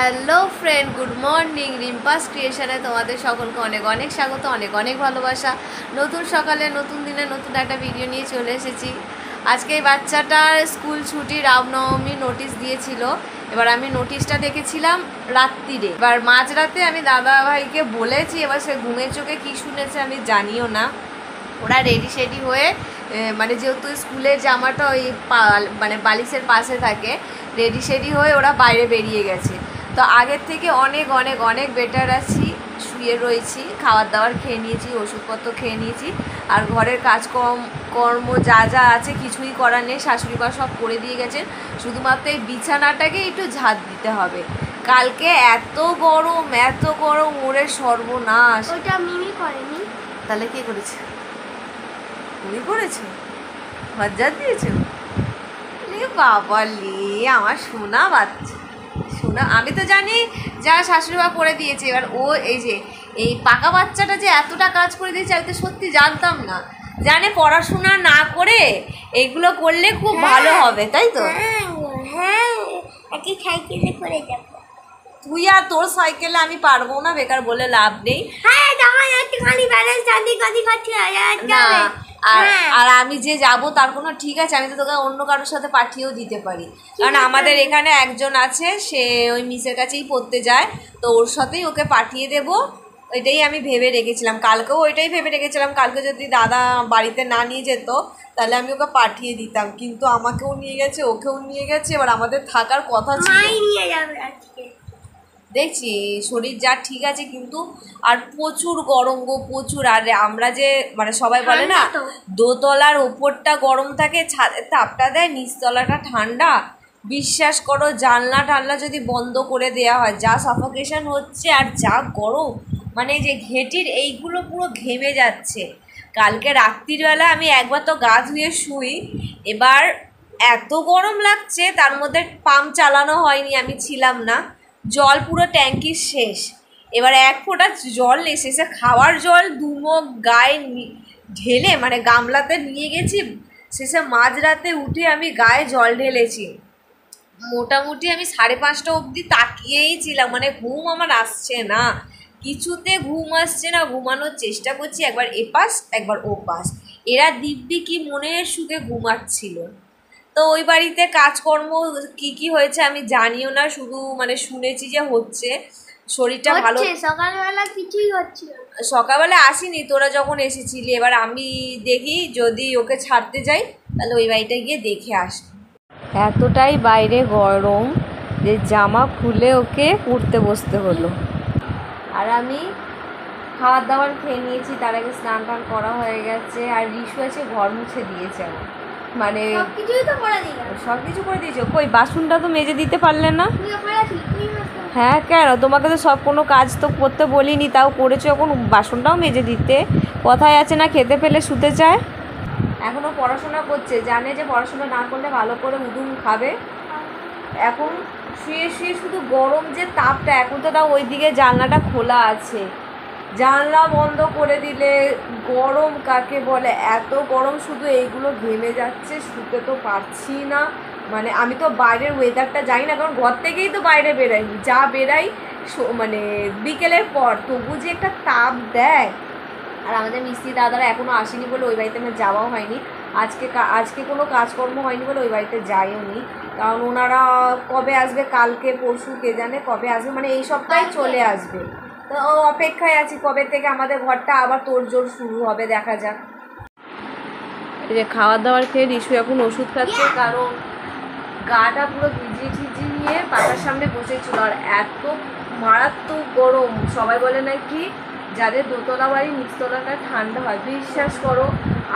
Hello friend, good morning. রিম্পাস ক্রিয়েশনে তোমাদের সকলকে অনেক অনেক স্বাগত, অনেক অনেক ভালোবাসা। নতুন সকালে নতুন দিনে নতুন একটা ভিডিও নিয়ে চলে এসেছি। আজকে এই বাচ্চাটার স্কুল ছুটি, রামনবমী নোটিশ দিয়েছিল। এবার আমি নোটিশটা দেখেছিলাম রাত্রিরে, এবার মাঝরাতে আমি দাদা ভাইকে বলেছি, এবার সে ঘুমের চোখে কী শুনেছে আমি জানিও না। ওরা রেডি সেডি হয়ে, মানে যেহেতু স্কুলের জামাটা ওই মানে বালিশের পাশে থাকে, রেডি সেডি হয়ে ওরা বাইরে বেরিয়ে গেছে। তো আগের থেকে অনেক অনেক অনেক বেটার আছি, শুয়ে রয়েছি, খাবার দাবার খেয়ে নিয়েছি, ওষুধপত্র খেয়ে নিয়েছি। আর ঘরের কাজকর্ম যা যা আছে কিছুই করার নেই, শাশুড়ি মা সব করে দিয়ে গেছেন। শুধুমাত্র এই বিছানাটাকে একটু ঝাঁট দিতে হবে। কালকে এত গরম ওরে সর্বনাশ। ওটা মিমি করেনি, তাহলে কে করেছে? তুমি করেছো? মজ্জা দিয়েছো? বাবা লে, আমার সোনা বাচ্চা, সোনা। আমি তো জানি যারা শাশুড়ি মা করে দিয়েছে। এবার ও এই পাকা বাচ্চাটা যে এতটা কাজ করে দিয়েছে আমি তো সত্যি জানতাম না। জানে পড়াশোনা না করে এগুলো করলে খুব ভালো হবে, তাই তো? হ্যাঁ, আজকে সাইকেলে করে যাব। তুই আর তোর সাইকেলে আমি পারবো না, বেকার বলে লাভ নেই। হ্যাঁ, তখন একটুখানি ব্যালেন্স কাঁদি করছি না, আর আমি যে যাব তার কোনো ঠিক আছে, আমি তো তোকে অন্য কারোর সাথে পাঠিয়েও দিতে পারি। কারণ আমাদের এখানে একজন আছে, সে ওই মিসের কাছেই পড়তে যায়, তো ওর সাথেই ওকে পাঠিয়ে দেবো। ওইটাই আমি ভেবে রেখেছিলাম, কালকেও ওইটাই ভেবে রেখেছিলাম। কালকে যদি দাদা বাড়িতে না নিয়ে যেত তাহলে আমি ওকে পাঠিয়ে দিতাম, কিন্তু আমাকেও নিয়ে গেছে, ওকেও নিয়ে গেছে। এবার আমাদের থাকার কথা ছিল, নিয়ে যাবে আজকে। দেখছি শরীর যা ঠিক আছে, কিন্তু আর প্রচুর গরম গো, প্রচুর। আর আমরা যে মানে সবাই বলে না দোতলার ওপরটা গরম থাকে, ছাদের তাপটা দেয়, নিচতলাটা ঠান্ডা। বিশ্বাস করো, জানলা টানলা যদি বন্ধ করে দেওয়া হয়, যা সাফোকেশন হচ্ছে আর যা গরম, মানে যে ঘেঁটির এইগুলো পুরো ঘেমে যাচ্ছে। কালকে রাত্রিবেলা আমি একবার তো গা ধুয়ে শুই, এবার এত গরম লাগছে, তার মধ্যে পাম্প চালানো হয়নি, আমি ছিলাম না। জল পুরো ট্যাঙ্কির শেষ, এবার এক ফোঁটা জল নেই, শেষে খাওয়ার জল দুমুখ গায়ে ঢেলে মানে গামলাতে নিয়ে গেছি। শেষে মাঝরাতে উঠে আমি গায়ে জল ঢেলেছি। মোটামুটি আমি 5:30 অবধি তাকিয়েই ছিলাম, মানে ঘুম আমার আসছে না, কিছুতে ঘুম আসছে না। ঘুমানোর চেষ্টা করছি, একবার এপাশ একবার ওপাশ। এরা দিব্যি কি মনের সুখে ঘুমাচ্ছিল। তো ওই বাড়িতে কাজকর্ম কি হয়েছে আমি জানিও না, শুধু মানে শুনেছি যে হচ্ছে। শরীরটা ভালো, সকালবেলা কিছুই হচ্ছে না। সকালবেলা আসিনি, তোরা যখন এসেছিলি। এবার আমি দেখি যদি ওকে ছাড়তে যাই তাহলে ওই বাড়িটা গিয়ে দেখে আসি। এতটাই বাইরে গরম যে জামা খুলে ওকে পড়তে বসতে হলো। আর আমি খাবার দাবার খেয়ে নিয়েছি, তার আগে স্নান টান করা হয়ে গেছে। আর রিশু আছে, ঘর মুছে দিয়েছে আমার, মানে সবকিছুই তো করে দিলাম। সব কিছু করে দিয়েছো। কই বাসনটা তো মেজে দিতে পারলে না? তুই হ্যাঁ, কেন? তোমাকে তো সব কোনো কাজ তো করতে বলিনি, তাও করেছো। এখন বাসনটাও মেজে দিতে। কথায় আছে না, খেতে পেলে শুতে চায়। এখনও পড়াশোনা করছে, জানে যে পড়াশোনা না করলে ভালো করে উদুম খাবে। এখন শুয়ে শুয়ে শুধু গরম যে তাপটা, এখন তো তাও ওইদিকে জানলাটা খোলা আছে, জানলা বন্ধ করে দিলে গরম কাকে বলে, এত গরম, শুধু এইগুলো ঘেমে যাচ্ছে, শুতে তো পারছি না। মানে আমি তো বাইরের ওয়েদারটা জানি না, কারণ ঘর থেকেই তো বাইরে বেরাইনি, যা বেরাই মানে বিকেলের পর, তবু যে একটা তাপ দেয়। আর আমাদের মিস্ত্রি দাদারা এখনও আসেনি বলে ওই বাড়িতে আমার যাওয়াও হয়নি। আজকে কোনো কাজকর্ম হয়নি বলে ওই বাড়িতে যাইও নি, কারণ ওনারা কবে আসবে, কালকে পরশু কে জানে কবে আসবে, মানে এই সপ্তাহে চলে আসবে। তো অপেক্ষায় আছি কবে থেকে আমাদের ঘরটা আবার তোড়জোড় শুরু হবে, দেখা যাক। এই যে খাবার দাবার খেয়ে রিশু এখন ওষুধ খাচ্ছে, কারণ গাটা পুরো ভিজিয়ে নিয়ে পাখার সামনে বসেছিল। আর এত মারাত্মক গরম, সবাই বলে নাকি যাদের দোতলা বাড়ি নিচতলাটা ঠান্ডা হয়। বিশ্বাস করো,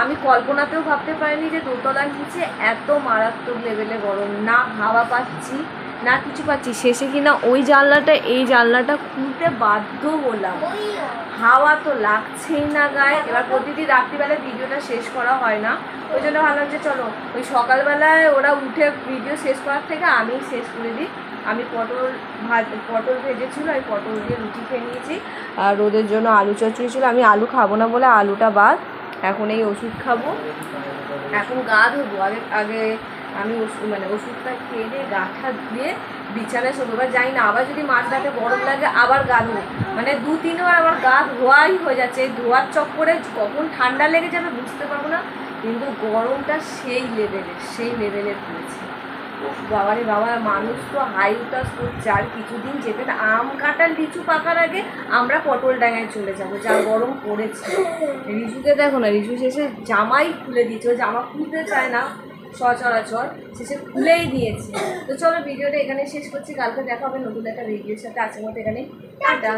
আমি কল্পনাতেও ভাবতে পারিনি যে দোতলার নিচে এত মারাত্মক লেভেলে গরম, না হাওয়া পাচ্ছি না কিছু পাচ্ছি। শেষে কিনা ওই জানলাটা এই জানলাটা খুলতে বাধ্য হলাম, হাওয়া তো লাগছেই না গায়ে। এবার প্রতিদিন রাত্রিবেলায় ভিডিওটা শেষ করা হয় না, ওই জন্য ভাবলাম যে চলো ওই সকালবেলায় ওরা উঠে ভিডিও শেষ করার থেকে আমি শেষ করে দিই। আমি পটল ভেজেছিল, ওই পটল দিয়ে রুটি খেয়ে নিয়েছি। আর ওদের জন্য আলু চচ্চড়ি ছিল, আমি আলু খাবো না বলে আলুটা বাদ। এখন এই ওষুধ খাবো, এখন গা ধোবো। আগে আমি ওষুধটা খেয়ে দিয়ে গাঠা ধুয়ে বিছানায় শোবো। এবার যাই না, আবার যদি মাঝরাতে গরম লাগে আবার গা ধোবো, মানে 2-3 বার আমার গা ধোয়াই হয়ে যাচ্ছে। এই ধোয়ার চক্করে কখন ঠান্ডা লেগে যাবে বুঝতে পারবো না, কিন্তু গরমটা সেই লেভেলের পড়েছে। বাবারে বাবা, মানুষ তো হাই উতাস করছে। আর কিছুদিন যেতে আম কাঁঠাল লিচু পাকার আগে আমরা পটল ডাঙায় চলে যাবো, যা গরম পড়েছে। রিজুকে দেখো না, রিজু শেষে জামাই খুলে দিয়েছে, ও জামা খুলতে চায় না সচরাচর, শেষে খুলেই দিয়েছে। তো চলো ভিডিওটা এখানে শেষ করছি, কালকে দেখা হবে নতুন একটা ভিডিওর সাথে। আজকের মতো এখানে টাটা।